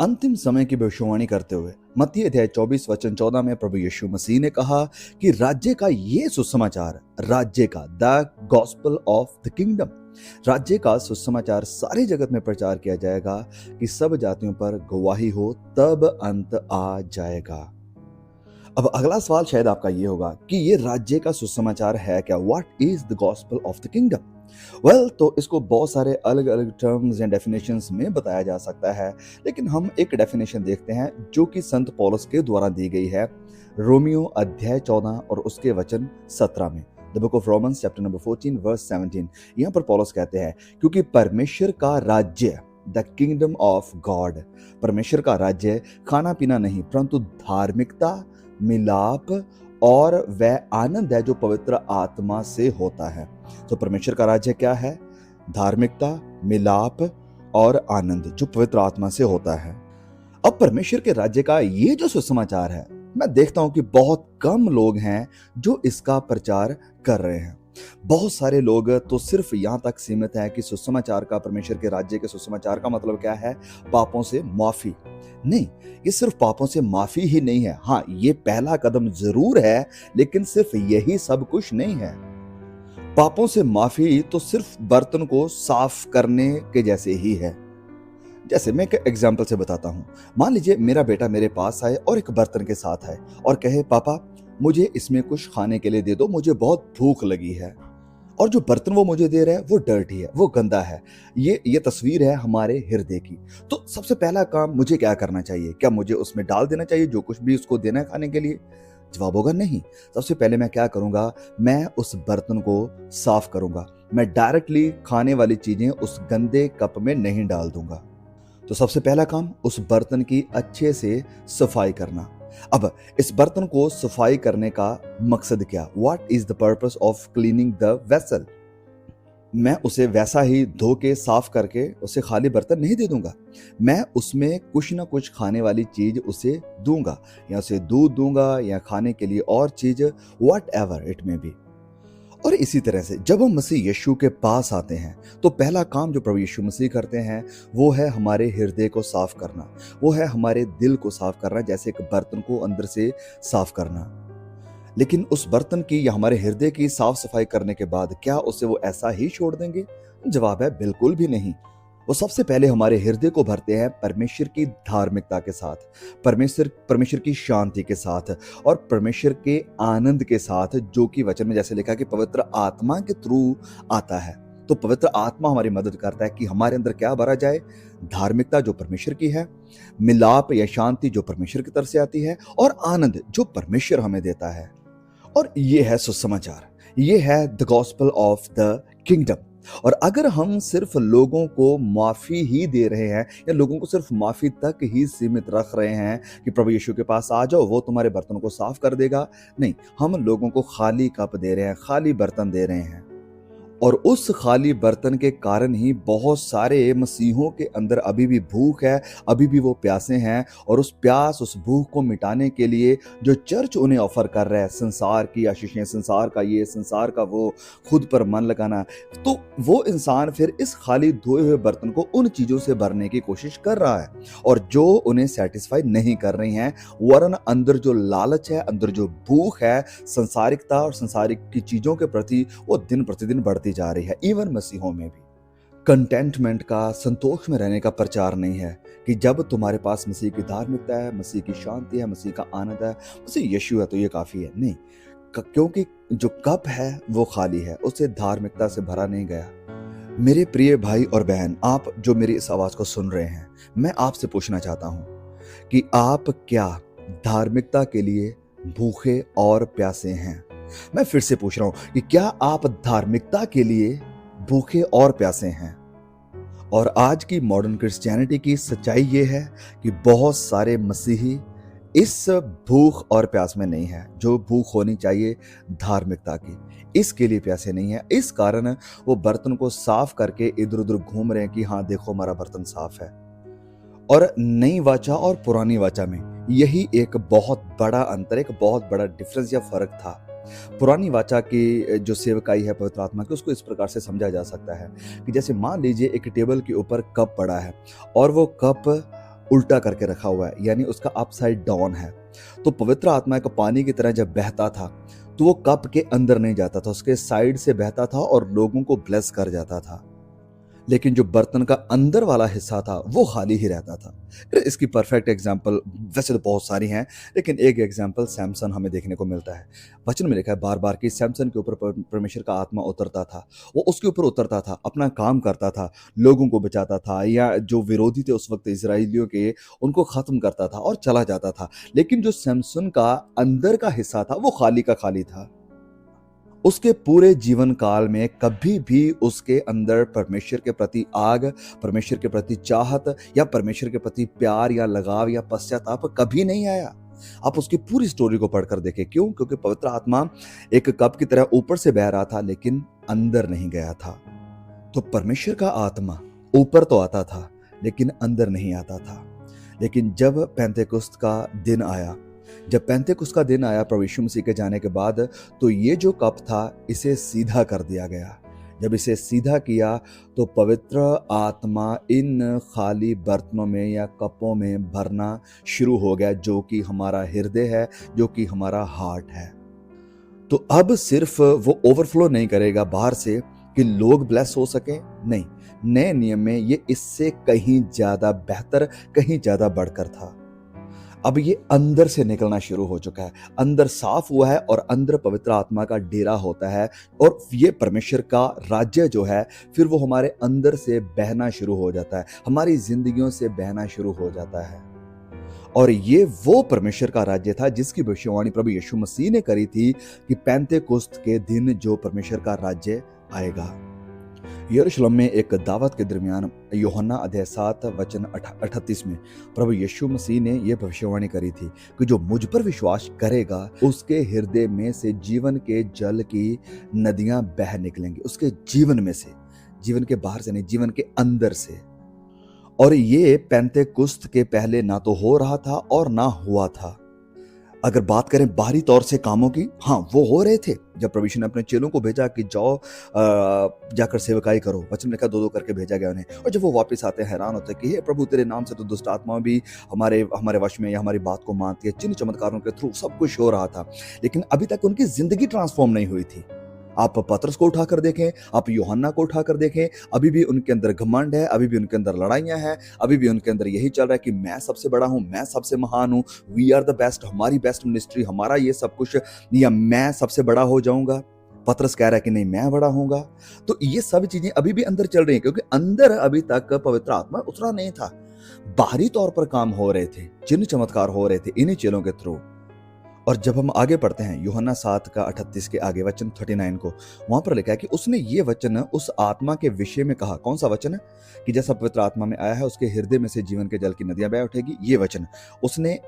अंतिम समय की भविष्यवाणी करते हुए मत्ती अध्याय 24 वचन 14 में प्रभु यीशु मसीह ने कहा कि राज्य का ये सुसमाचार, राज्य का the gospel of the kingdom, राज्य का सुसमाचार सारे जगत में प्रचार किया जाएगा कि सब जातियों पर गवाही हो, तब अंत आ जाएगा। अब अगला सवाल शायद आपका ये होगा कि ये राज्य का सुसमाचार है क्या? What is the gospel of the kingdom? तो इसको बहुत सारे अलग अलग टर्म्स एंड डेफिनेशंस में बताया जा सकता है, लेकिन हम एक डेफिनेशन देखते हैं जो कि संत पौलुस के द्वारा दी गई है रोमियो अध्याय 14 और उसके वचन 17 में। The book of Romans chapter number 14 verse 17। यहाँ पर पौलुस कहते हैं, क्योंकि परमेश्वर का राज्य, द किंगडम ऑफ गॉड, परमेश्वर का राज्य खाना पीना नहीं परंतु धार्मिकता, मिलाप और वह आनंद है जो पवित्र आत्मा से होता है। तो परमेश्वर का राज्य क्या है? धार्मिकता, मिलाप और आनंद जो पवित्र आत्मा से होता है। अब परमेश्वर के राज्य का ये जो सुसमाचार है, मैं देखता हूं कि बहुत कम लोग हैं जो इसका प्रचार कर रहे हैं। बहुत सारे लोग तो सिर्फ यहां तक सीमित हैं कि सुसमाचार का, परमेश्वर के राज्य के सुसमाचार का मतलब क्या है? पापों से माफी। नहीं, ये सिर्फ पापों से माफी ही नहीं है। हाँ, ये पहला कदम जरूर है, लेकिन सिर्फ यही सब कुछ नहीं है। पापों से माफी तो सिर्फ बर्तन को साफ करने के जैसे ही है। जैसे मैं एक एग्जाम्पल से बताता हूं। मान लीजिए मेरा बेटा मेरे पास आए और एक बर्तन के साथ आए और कहे, पापा मुझे इसमें कुछ खाने के लिए दे दो, मुझे बहुत भूख लगी है। और जो बर्तन वो मुझे दे रहा है वो डर्टी है, वो गंदा है। ये तस्वीर है हमारे हृदय की। तो सबसे पहला काम मुझे क्या करना चाहिए? क्या मुझे उसमें डाल देना चाहिए जो कुछ भी उसको देना है खाने के लिए? जवाब होगा नहीं। सबसे पहले मैं क्या करूंगा? मैं उस बर्तन को साफ करूंगा। मैं डायरेक्टली खाने वाली चीजें उस गंदे कप में नहीं डाल दूंगा। तो सबसे पहला काम उस बर्तन की अच्छे से सफाई करना। अब इस बर्तन को सफाई करने का मकसद क्या? What is the purpose of cleaning the vessel? मैं उसे वैसा ही धो के साफ करके उसे खाली बर्तन नहीं दे दूंगा। मैं उसमें कुछ ना कुछ खाने वाली चीज उसे दूंगा, या उसे दूध दूंगा या खाने के लिए और चीज, what ever it may be. और इसी तरह से जब हम मसीह यीशु के पास आते हैं तो पहला काम जो प्रभु यीशु मसीह करते हैं वो है हमारे हृदय को साफ करना, वो है हमारे दिल को साफ करना, जैसे एक बर्तन को अंदर से साफ करना। लेकिन उस बर्तन की या हमारे हृदय की साफ सफाई करने के बाद क्या उसे वो ऐसा ही छोड़ देंगे? जवाब है बिल्कुल भी नहीं। वो सबसे पहले हमारे हृदय को भरते हैं परमेश्वर की धार्मिकता के साथ, परमेश्वर की शांति के साथ और परमेश्वर के आनंद के साथ, जो कि वचन में जैसे लिखा कि पवित्र आत्मा के थ्रू आता है। तो पवित्र आत्मा हमारी मदद करता है कि हमारे अंदर क्या भरा जाए? धार्मिकता जो परमेश्वर की है, मिलाप या शांति जो परमेश्वर की तरफ से आती है, और आनंद जो परमेश्वर हमें देता है। और ये है सुसमाचार, ये है the gospel of the kingdom. और अगर हम सिर्फ लोगों को माफी ही दे रहे हैं या लोगों को सिर्फ माफी तक ही सीमित रख रहे हैं कि प्रभु यीशु के पास आ जाओ, वो तुम्हारे बर्तन को साफ कर देगा, नहीं, हम लोगों को खाली कप दे रहे हैं, खाली बर्तन दे रहे हैं। और उस खाली बर्तन के कारण ही बहुत सारे मसीहों के अंदर अभी भी भूख है, अभी भी वो प्यासे हैं। और उस प्यास, उस भूख को मिटाने के लिए जो चर्च उन्हें ऑफर कर रहा है, संसार की आशीषें, संसार का ये, संसार का वो, खुद पर मन लगाना, तो वो इंसान फिर इस खाली धोए हुए बर्तन को उन चीजों से भरने की कोशिश कर रहा है, और जो उन्हें सेटिस्फाई नहीं कर रही हैं, वरन अंदर जो लालच है, अंदर जो भूख है संसारिकता और संसारिक की चीजों के प्रति, वो दिन प्रतिदिन बढ़ती जा रही है। इवन मसीहों में भी कंटेंटमेंट का, संतोष में रहने का प्रचार नहीं है कि जब तुम्हारे पास मसीह की धार्मिकता है, मसीह की शांति है, मसीह का आनंद है, मसीह यीशु है तो ये काफी है। नहीं, क्योंकि जो कप है वो खाली है, उसे धार्मिकता से भरा नहीं गया। मेरे प्रिय भाई और बहन, आप जो मेरी इस आवाज को सुन रहे हैं, मैं आपसे पूछना चाहता हूं कि आप क्या धार्मिकता के लिए भूखे और प्यासे हैं? मैं फिर से पूछ रहा हूं कि क्या आप धार्मिकता के लिए भूखे और प्यासे हैं? और आज की मॉडर्न क्रिश्चियनिटी की सच्चाई यह है कि बहुत सारे मसीही इस भूख और प्यास में नहीं है जो भूख होनी चाहिए धार्मिकता की, इसके लिए प्यासे नहीं है। इस कारण वो बर्तन को साफ करके इधर उधर घूम रहे हैं कि हाँ देखो हमारा बर्तन साफ है। और नई वाचा और पुरानी वाचा में यही एक बहुत बड़ा अंतर, एक बहुत बड़ा डिफरेंस या फर्क था। पुरानी वाचा की जो सेवकाई है पवित्र आत्मा की, उसको इस प्रकार से समझा जा सकता है कि जैसे मान लीजिए एक टेबल के ऊपर कप पड़ा है और वो कप उल्टा करके रखा हुआ है, यानी उसका अपसाइड डाउन है। तो पवित्र आत्मा एक पानी की तरह जब बहता था तो वो कप के अंदर नहीं जाता था, उसके साइड से बहता था और लोगों को ब्लेस कर जाता था। लेकिन जो बर्तन का अंदर वाला हिस्सा था वो खाली ही रहता था। इसकी परफेक्ट एग्जाम्पल वैसे तो बहुत सारी हैं, लेकिन एक एग्जाम्पल सैमसन हमें देखने को मिलता है। वचन में लिखा है बार बार कि सैमसन के ऊपर परमेश्वर का आत्मा उतरता था, वो उसके ऊपर उतरता था, अपना काम करता था, लोगों को बचाता था, या जो विरोधी थे उस वक्त इजराइलियों के उनको खत्म करता था और चला जाता था। लेकिन जो सैमसन का अंदर का हिस्सा था वो खाली का खाली था। उसके पूरे जीवन काल में कभी भी उसके अंदर परमेश्वर के प्रति आग, परमेश्वर के प्रति चाहत या परमेश्वर के प्रति प्यार या लगाव या पश्चाताप कभी नहीं आया। आप उसकी पूरी स्टोरी को पढ़कर देखें। क्यों? क्योंकि पवित्र आत्मा एक कप की तरह ऊपर से बह रहा था लेकिन अंदर नहीं गया था। तो परमेश्वर का आत्मा ऊपर तो आता था लेकिन अंदर नहीं आता था। लेकिन जब पेंतेकुस्त का दिन आया, जब पेंतेकुस्त का दिन आया प्रभु यीशु मसीह के जाने के बाद, तो ये जो कप था इसे सीधा कर दिया गया। जब इसे सीधा किया तो पवित्र आत्मा इन खाली बर्तनों में या कपों में भरना शुरू हो गया, जो कि हमारा हृदय है, जो कि हमारा हार्ट है। तो अब सिर्फ वो ओवरफ्लो नहीं करेगा बाहर से कि लोग ब्लेस हो सके, नहीं, नए नियम में ये इससे कहीं ज्यादा बेहतर, कहीं ज्यादा बढ़कर था। अब ये अंदर से निकलना शुरू हो चुका है, अंदर साफ हुआ है और अंदर पवित्र आत्मा का डेरा होता है, और ये परमेश्वर का राज्य जो है फिर वो हमारे अंदर से बहना शुरू हो जाता है, हमारी जिंदगियों से बहना शुरू हो जाता है। और ये वो परमेश्वर का राज्य था जिसकी भविष्यवाणी प्रभु यीशु मसीह ने करी थी कि पेंतेकुस्त के दिन जो परमेश्वर का राज्य आएगा। यरूशलेम में एक दावत के दरमियान यूहन्ना अध्याय 7 वचन 38 में प्रभु यीशु मसीह ने यह भविष्यवाणी करी थी कि जो मुझ पर विश्वास करेगा उसके हृदय में से जीवन के जल की नदियां बह निकलेंगी। उसके जीवन में से, जीवन के बाहर से नहीं, जीवन के अंदर से। और ये पेंतेकुस्त के पहले ना तो हो रहा था और ना हुआ था। अगर बात करें बाहरी तौर से कामों की, हाँ वो हो रहे थे। जब प्रभु यीशु ने अपने चेलों को भेजा कि जाओ जाकर सेवकाई करो, वचन में लिखा 2-2 करके भेजा गया उन्हें। और जब वो वापस आते हैं हैरान होते हैं कि हे प्रभु तेरे नाम से तो दुष्ट आत्मा भी हमारे वश में या हमारी बात को मानती है। चिन्ह चमत्कारों के थ्रू सब कुछ हो रहा था, लेकिन अभी तक उनकी जिंदगी ट्रांसफॉर्म नहीं हुई थी। आप पतरस को उठाकर देखें, आप यूहन्ना को उठाकर देखें, अभी भी उनके अंदर घमंड है, अभी भी उनके अंदर लड़ाइयां हैं, अभी भी उनके अंदर यही चल रहा है कि मैं सबसे बड़ा हूं, मैं सबसे महान हूं, वी आर द बेस्ट, हमारी बेस्ट मिनिस्ट्री, हमारा ये सब कुछ, या मैं सबसे बड़ा हो जाऊंगा। पतरस कह रहा है कि नहीं मैं बड़ा होऊंगा। तो ये सब चीजें अभी भी अंदर चल रही हैं, क्योंकि अंदर अभी तक पवित्र आत्मा उतरा नहीं था। बाहरी तौर पर काम हो रहे थे, चिन्ह चमत्कार हो रहे थे इन्हीं चेलों के थ्रू। और जब हम आगे पढ़ते हैं यूहन्ना 7 का 38 के आगे वचन 39 को, वहां पर लिखा है कि उसने ये वचन उस आत्मा के विषय में कहा। कौन सा वचन है? कि जैसा पवित्र आत्मा में आया है उसके हृदय में से जीवन के जल की नदियां बह उठेगी। ये वचन उसने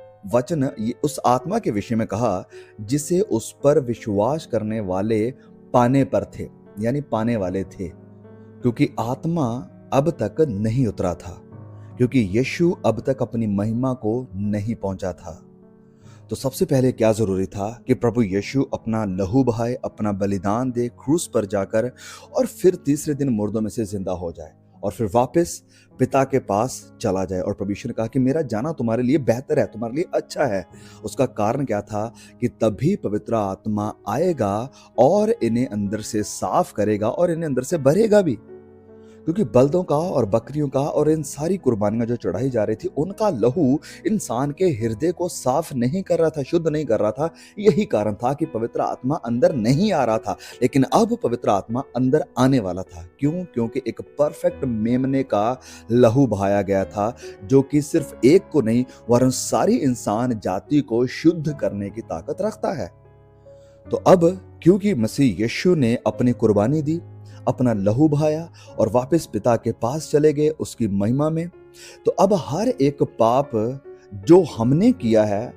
ये उस आत्मा के विषय में कहा जिसे उस पर विश्वास करने वाले पाने पर थे, यानी पाने वाले थे, क्योंकि आत्मा अब तक नहीं उतरा था, क्योंकि यीशु अब तक अपनी महिमा को नहीं पहुंचा था। तो सबसे पहले क्या जरूरी था कि प्रभु यीशु अपना लहू बहाए, अपना बलिदान दे क्रूस पर जाकर, और फिर तीसरे दिन मुर्दों में से जिंदा हो जाए और फिर वापस पिता के पास चला जाए। और प्रभु यीशु ने कहा कि मेरा जाना तुम्हारे लिए बेहतर है, तुम्हारे लिए अच्छा है। उसका कारण क्या था? कि तभी पवित्र आत्मा आएगा और इन्हें अंदर से साफ करेगा और इन्हें अंदर से भरेगा भी, क्योंकि बल्दों का और बकरियों का और इन सारी कुर्बानियां जो चढ़ाई जा रही थी उनका लहू इंसान के हृदय को साफ नहीं कर रहा था, शुद्ध नहीं कर रहा था। यही कारण था कि पवित्र आत्मा अंदर नहीं आ रहा था। लेकिन अब पवित्र आत्मा अंदर आने वाला था। क्यों? क्योंकि एक परफेक्ट मेमने का लहू बहाया गया था, जो कि सिर्फ एक को नहीं वरन सारी इंसान जाति को शुद्ध करने की ताकत रखता है। तो अब क्योंकि मसीह यीशु ने अपनी कुर्बानी दी, अपना लहू बहाया और वापस पिता के पास चले गए उसकी महिमा में, तो अब हर एक पाप जो हमने किया है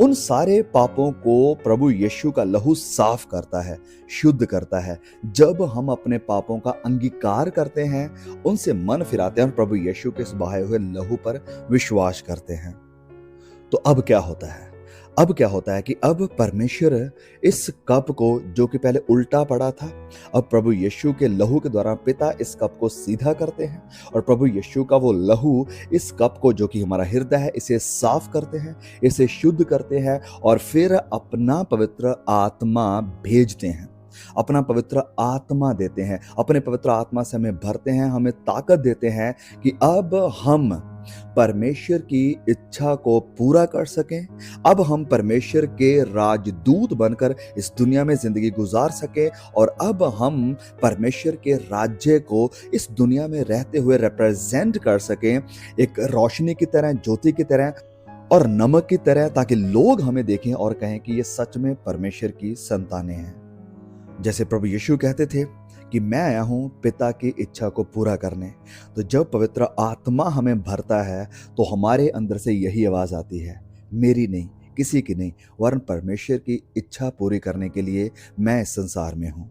उन सारे पापों को प्रभु यीशु का लहू साफ करता है, शुद्ध करता है। जब हम अपने पापों का अंगीकार करते हैं, उनसे मन फिराते हैं और प्रभु यीशु के इस बहाए हुए लहू पर विश्वास करते हैं, तो अब क्या होता है? अब क्या होता है कि अब परमेश्वर इस कप को, जो कि पहले उल्टा पड़ा था, अब प्रभु यीशु के लहू के द्वारा पिता इस कप को सीधा करते हैं और प्रभु यीशु का वो लहू इस कप को, जो कि हमारा हृदय है, इसे साफ करते हैं, इसे शुद्ध करते हैं और फिर अपना पवित्र आत्मा भेजते हैं, अपना पवित्र आत्मा देते हैं, अपने पवित्र आत्मा से हमें भरते हैं, हमें ताकत देते हैं कि अब हम परमेश्वर की इच्छा को पूरा कर सकें, अब हम परमेश्वर के राजदूत बनकर इस दुनिया में जिंदगी गुजार सकें और अब हम परमेश्वर के राज्य को इस दुनिया में रहते हुए रिप्रेजेंट कर सकें, एक रोशनी की तरह, ज्योति की तरह और नमक की तरह, ताकि लोग हमें देखें और कहें कि ये सच में परमेश्वर की संतानें हैं। जैसे प्रभु यीशु कहते थे कि मैं आया हूं पिता की इच्छा को पूरा करने, तो जब पवित्र आत्मा हमें भरता है तो हमारे अंदर से यही आवाज आती है, मेरी नहीं, किसी की नहीं, वरन परमेश्वर की इच्छा पूरी करने के लिए मैं इस संसार में हूं।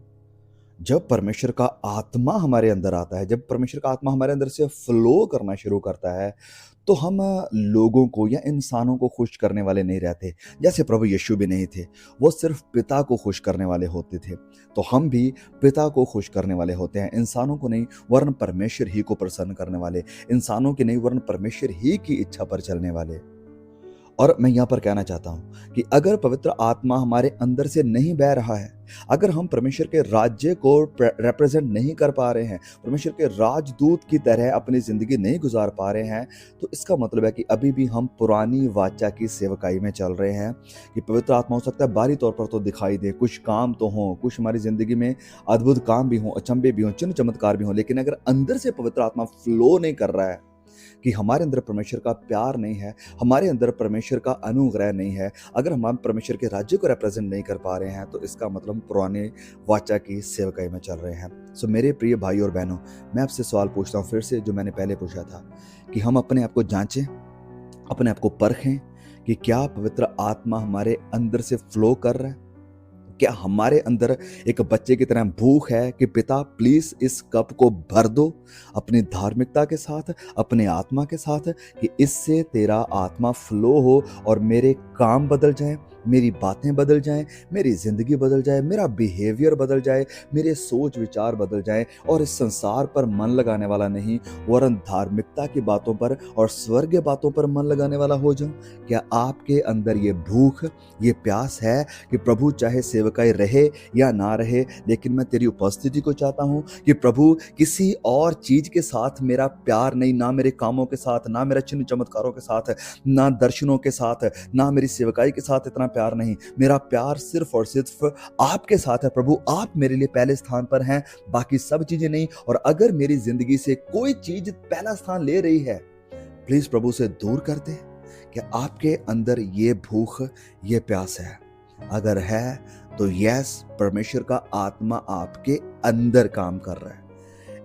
जब परमेश्वर का आत्मा हमारे अंदर आता है, जब परमेश्वर का आत्मा हमारे अंदर से फ्लो करना शुरू करता है, तो हम लोगों को या इंसानों को खुश करने वाले नहीं रहते, जैसे प्रभु यीशु भी नहीं थे। वो सिर्फ पिता को खुश करने वाले होते थे, तो हम भी पिता को खुश करने वाले होते हैं, इंसानों को नहीं वरन परमेश्वर ही को प्रसन्न करने वाले, इंसानों की नहीं वरन परमेश्वर ही की इच्छा पर चलने वाले। और मैं यहाँ पर कहना चाहता हूँ कि अगर पवित्र आत्मा हमारे अंदर से नहीं बह रहा है, अगर हम परमेश्वर के राज्य को रिप्रेजेंट नहीं कर पा रहे हैं, परमेश्वर के राजदूत की तरह अपनी जिंदगी नहीं गुजार पा रहे हैं, तो इसका मतलब है कि अभी भी हम पुरानी वाचा की सेवकाई में चल रहे हैं। कि पवित्र आत्मा हो सकता है बाहरी तौर पर तो दिखाई दे, कुछ काम तो हो, कुछ हमारी जिंदगी में अद्भुत काम भी हो, अचंभे भी हो, चिन्ह चमत्कार भी हो, लेकिन अगर अंदर से पवित्र आत्मा फ्लो नहीं कर रहा है, कि हमारे अंदर परमेश्वर का प्यार नहीं है, हमारे अंदर परमेश्वर का अनुग्रह नहीं है, अगर हम परमेश्वर के राज्य को रिप्रेजेंट नहीं कर पा रहे हैं, तो इसका मतलब हम पुराने वाचा की सेवकाई में चल रहे हैं। सो मेरे प्रिय भाई और बहनों, मैं आपसे सवाल पूछता हूँ फिर से, जो मैंने पहले पूछा था, कि हम अपने आप को जांचें, अपने आप को परखें कि क्या पवित्र आत्मा हमारे अंदर से फ्लो कर रहा है। क्या हमारे अंदर एक बच्चे की तरह भूख है कि पिता प्लीज इस कप को भर दो अपनी धार्मिकता के साथ, अपने आत्मा के साथ, कि इससे तेरा आत्मा फ्लो हो और मेरे काम बदल जाए, मेरी बातें बदल जाएं, मेरी जिंदगी बदल जाए, मेरा बिहेवियर बदल जाए, मेरे सोच विचार बदल जाए और इस संसार पर मन लगाने वाला नहीं वरन धार्मिकता की बातों पर और स्वर्गीय बातों पर मन लगाने वाला हो जाऊं। क्या आपके अंदर ये भूख, ये प्यास है कि प्रभु चाहे सेवकाई रहे या ना रहे, लेकिन मैं तेरी उपस्थिति को चाहता हूं कि प्रभु किसी और चीज के साथ मेरा प्यार नहीं, ना मेरे कामों के साथ, ना मेरा चिन्ह चमत्कारों के साथ, ना दर्शनों के साथ, ना मेरी सेवकाई के साथ इतना प्यार नहीं, मेरा प्यार सिर्फ और सिर्फ आपके साथ है। प्रभु आप मेरे लिए पहले स्थान पर हैं, बाकी सब चीजें नहीं। और अगर मेरी जिंदगी से कोई चीज पहला स्थान ले रही है, प्लीज प्रभु से दूर कर दे। क्या आपके अंदर ये भूख, ये प्यास है? अगर है तो यस, परमेश्वर का आत्मा आपके अंदर काम कर रहा है।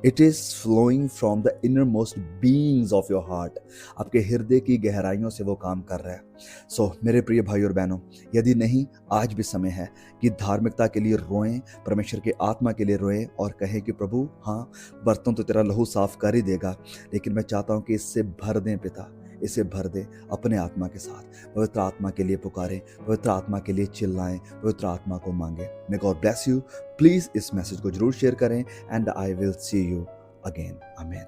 It is flowing from the innermost beings of your heart. आपके हृदय की गहराइयों से वो काम कर रहा है। सो मेरे प्रिय भाई और बहनों, यदि नहीं, आज भी समय है कि धार्मिकता के लिए रोएं, परमेश्वर के आत्मा के लिए रोएं और कहें कि प्रभु हाँ, बर्तन तो तेरा लहू साफ कर ही देगा, लेकिन मैं चाहता हूं कि इससे भर दें पिता, इसे भर दे अपने आत्मा के साथ। पवित्र आत्मा के लिए पुकारें, पवित्र आत्मा के लिए चिल्लाएं, पवित्र आत्मा को मांगे। May God bless you. Please इस मैसेज को जरूर शेयर करें and I will see you again. आमीन।